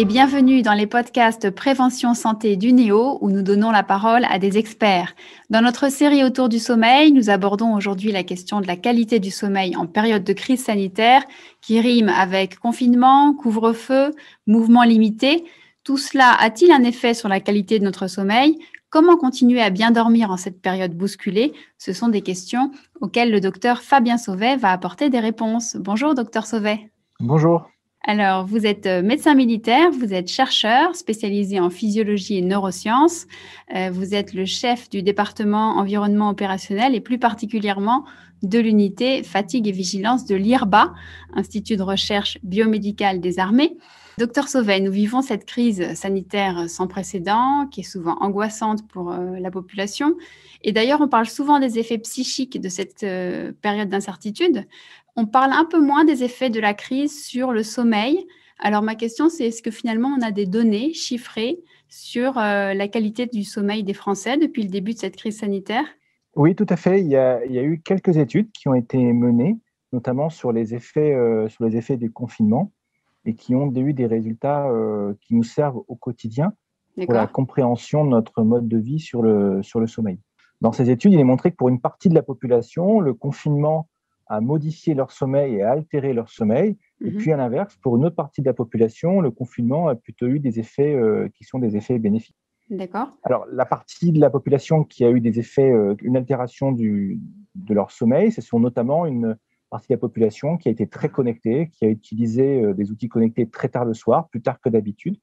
et bienvenue dans les podcasts Prévention Santé du Néo où nous donnons la parole à des experts. Dans notre série autour du sommeil, nous abordons aujourd'hui la question de la qualité du sommeil en période de crise sanitaire qui rime avec confinement, couvre-feu, mouvement limité. Tout cela a-t-il un effet sur la qualité de notre sommeil ? Comment continuer à bien dormir en cette période bousculée ? Ce sont des questions auxquelles le docteur Fabien Sauvet va apporter des réponses. Bonjour docteur Sauvet. Bonjour. Alors, vous êtes médecin militaire, vous êtes chercheur spécialisé en physiologie et neurosciences. Vous êtes le chef du département environnement opérationnel et plus particulièrement de l'unité fatigue et vigilance de l'IRBA, Institut de recherche biomédicale des armées. Docteur Sauvet, nous vivons cette crise sanitaire sans précédent qui est souvent angoissante pour la population. Et d'ailleurs, on parle souvent des effets psychiques de cette période d'incertitude. On parle un peu moins des effets de la crise sur le sommeil. Alors, ma question, c'est est-ce que finalement, on a des données chiffrées sur la qualité du sommeil des Français depuis le début de cette crise sanitaire ? Oui, tout à fait. Il y a eu quelques études qui ont été menées, notamment sur les effets du confinement et qui ont eu des résultats qui nous servent au quotidien pour la compréhension de notre mode de vie sur le sommeil. Dans ces études, il est montré que pour une partie de la population, le confinement a modifié leur sommeil et a altéré leur sommeil. Et puis, à l'inverse, pour une autre partie de la population, le confinement a plutôt eu des effets qui sont des effets bénéfiques. D'accord. Alors, la partie de la population qui a eu des effets, une altération de leur sommeil, ce sont notamment une partie de la population qui a été très connectée, qui a utilisé des outils connectés très tard le soir, plus tard que d'habitude.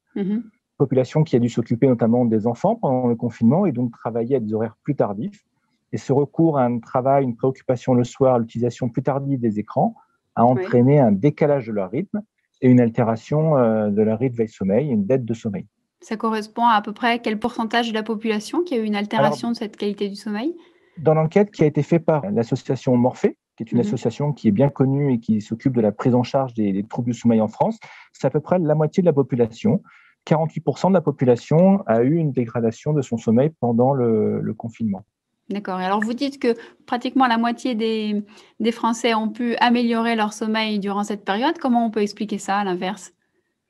Population qui a dû s'occuper notamment des enfants pendant le confinement et donc travailler à des horaires plus tardifs. Et ce recours à un travail, une préoccupation le soir, l'utilisation plus tardive des écrans a entraîné un décalage de leur rythme et une altération de leur rythme veille-sommeil, une dette de sommeil. Ça correspond à peu près à quel pourcentage de la population qui a eu une altération de cette qualité du sommeil ? Dans l'enquête qui a été faite par l'association Morphée, qui est une association qui est bien connue et qui s'occupe de la prise en charge des troubles du sommeil en France, c'est à peu près la moitié de la population. 48% de la population a eu une dégradation de son sommeil pendant le confinement. D'accord. Et alors, vous dites que pratiquement la moitié des Français ont pu améliorer leur sommeil durant cette période. Comment on peut expliquer ça à l'inverse ?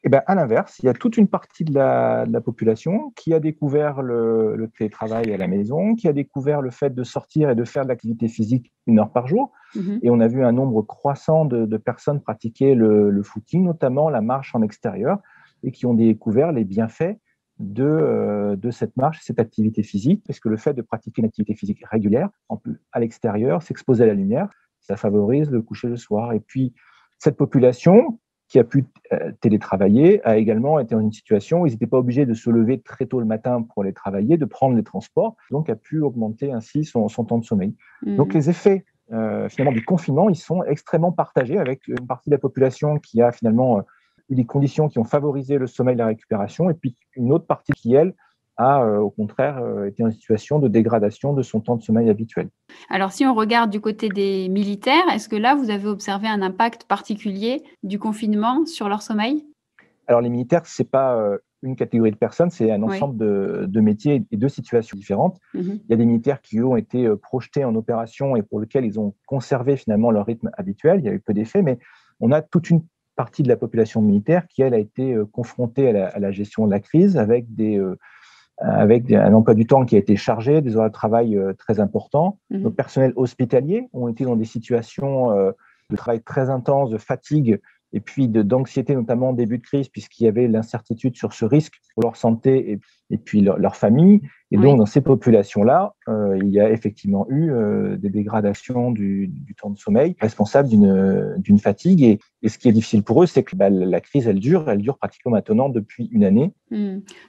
Eh bien, à l'inverse, il y a toute une partie de la population qui a découvert le télétravail à la maison, qui a découvert le fait de sortir et de faire de l'activité physique 1 heure par jour. Et on a vu un nombre croissant de personnes pratiquer le footing, notamment la marche en extérieur, et qui ont découvert les bienfaits de cette marche, cette activité physique, parce que le fait de pratiquer une activité physique régulière, en plus à l'extérieur, s'exposer à la lumière, ça favorise le coucher le soir. Et puis, cette population qui a pu télétravailler a également été dans une situation où ils n'étaient pas obligés de se lever très tôt le matin pour aller travailler, de prendre les transports, donc a pu augmenter ainsi son temps de sommeil. Donc, les effets finalement du confinement, ils sont extrêmement partagés avec une partie de la population qui a finalement eu des conditions qui ont favorisé le sommeil et la récupération, et puis une autre partie qui, elle, a au contraire été en situation de dégradation de son temps de sommeil habituel. Alors, si on regarde du côté des militaires, est-ce que là, vous avez observé un impact particulier du confinement sur leur sommeil ? Alors, les militaires, ce n'est pas une catégorie de personnes, c'est un ensemble de métiers et de situations différentes. Il y a des militaires qui, eux, ont été projetés en opération et pour lesquels ils ont conservé finalement leur rythme habituel. Il y a eu peu d'effets, mais on a toute une partie de la population militaire qui, elle, a été confrontée à la gestion de la crise avec un emploi du temps qui a été chargé, des horaires de travail très importants. Nos personnels hospitaliers ont été dans des situations de travail très intense, de fatigue et puis d'anxiété, notamment en début de crise, puisqu'il y avait l'incertitude sur ce risque pour leur santé et puis leur famille. Et donc, dans ces populations-là, il y a effectivement eu des dégradations du temps de sommeil responsables d'une fatigue. Et ce qui est difficile pour eux, c'est que la crise, elle dure pratiquement maintenant depuis 1 année.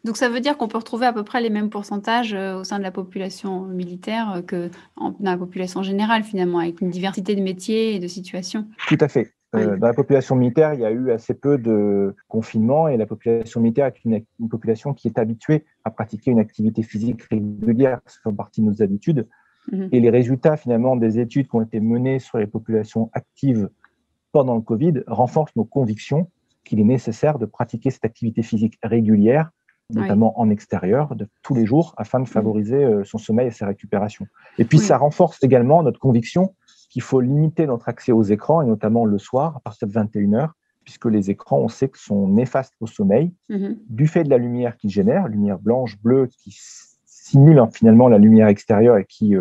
Donc, ça veut dire qu'on peut retrouver à peu près les mêmes pourcentages au sein de la population militaire que dans la population générale, finalement, avec une diversité de métiers et de situations. Tout à fait. Dans la population militaire, il y a eu assez peu de confinement et la population militaire est une population qui est habituée à pratiquer une activité physique régulière, ça fait partie de nos habitudes. Et les résultats finalement des études qui ont été menées sur les populations actives pendant le Covid renforcent nos convictions qu'il est nécessaire de pratiquer cette activité physique régulière, notamment en extérieur, de tous les jours, afin de favoriser son sommeil et sa récupération. Et puis ça renforce également notre conviction qu'il faut limiter notre accès aux écrans, et notamment le soir, à partir de 21h, puisque les écrans, on sait que sont néfastes au sommeil, du fait de la lumière qu'ils génèrent, lumière blanche, bleue, qui simule finalement la lumière extérieure et qui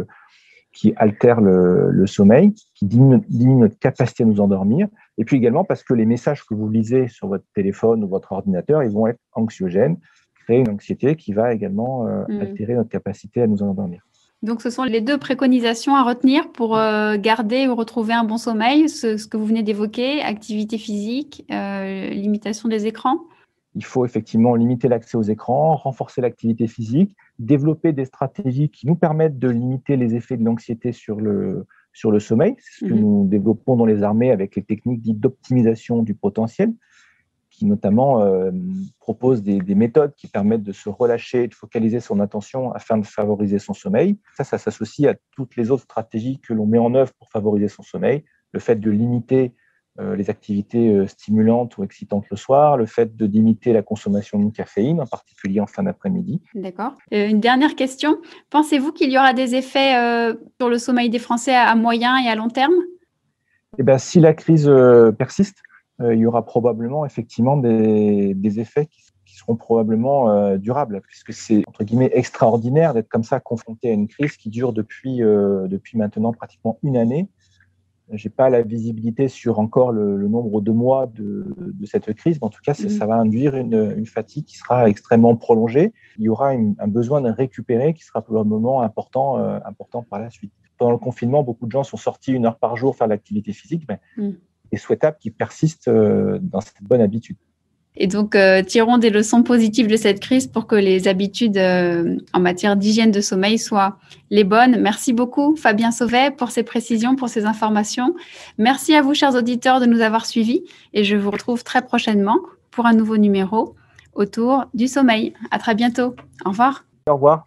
altère le sommeil, qui diminue notre capacité à nous endormir, et puis également parce que les messages que vous lisez sur votre téléphone ou votre ordinateur, ils vont être anxiogènes, créer une anxiété qui va également altérer notre capacité à nous endormir. Donc, ce sont les 2 préconisations à retenir pour garder ou retrouver un bon sommeil, ce que vous venez d'évoquer, activité physique, limitation des écrans. Il faut effectivement limiter l'accès aux écrans, renforcer l'activité physique, développer des stratégies qui nous permettent de limiter les effets de l'anxiété sur le sommeil. C'est ce que nous développons dans les armées avec les techniques dites d'optimisation du potentiel, qui notamment proposent des méthodes qui permettent de se relâcher, de focaliser son attention afin de favoriser son sommeil. Ça s'associe à toutes les autres stratégies que l'on met en œuvre pour favoriser son sommeil. Le fait de limiter les activités stimulantes ou excitantes le soir, le fait de limiter la consommation de caféine, en particulier en fin d'après-midi. D'accord. Une dernière question. Pensez-vous qu'il y aura des effets sur le sommeil des Français à moyen et à long terme ? Si la crise persiste, il y aura probablement effectivement des effets qui seront probablement durables, puisque c'est entre guillemets extraordinaire d'être comme ça confronté à une crise qui dure depuis maintenant pratiquement une année. Je n'ai pas la visibilité sur encore le nombre de mois de cette crise, mais en tout cas, ça va induire une fatigue qui sera extrêmement prolongée. Il y aura un besoin de récupérer qui sera probablement important par la suite. Pendant le confinement, beaucoup de gens sont sortis 1 heure par jour faire de l'activité physique, mais il est souhaitable qu'ils persistent dans cette bonne habitude. Et donc, tirons des leçons positives de cette crise pour que les habitudes en matière d'hygiène de sommeil soient les bonnes. Merci beaucoup, Fabien Sauvet, pour ces précisions, pour ces informations. Merci à vous, chers auditeurs, de nous avoir suivis. Et je vous retrouve très prochainement pour un nouveau numéro autour du sommeil. À très bientôt. Au revoir. Au revoir.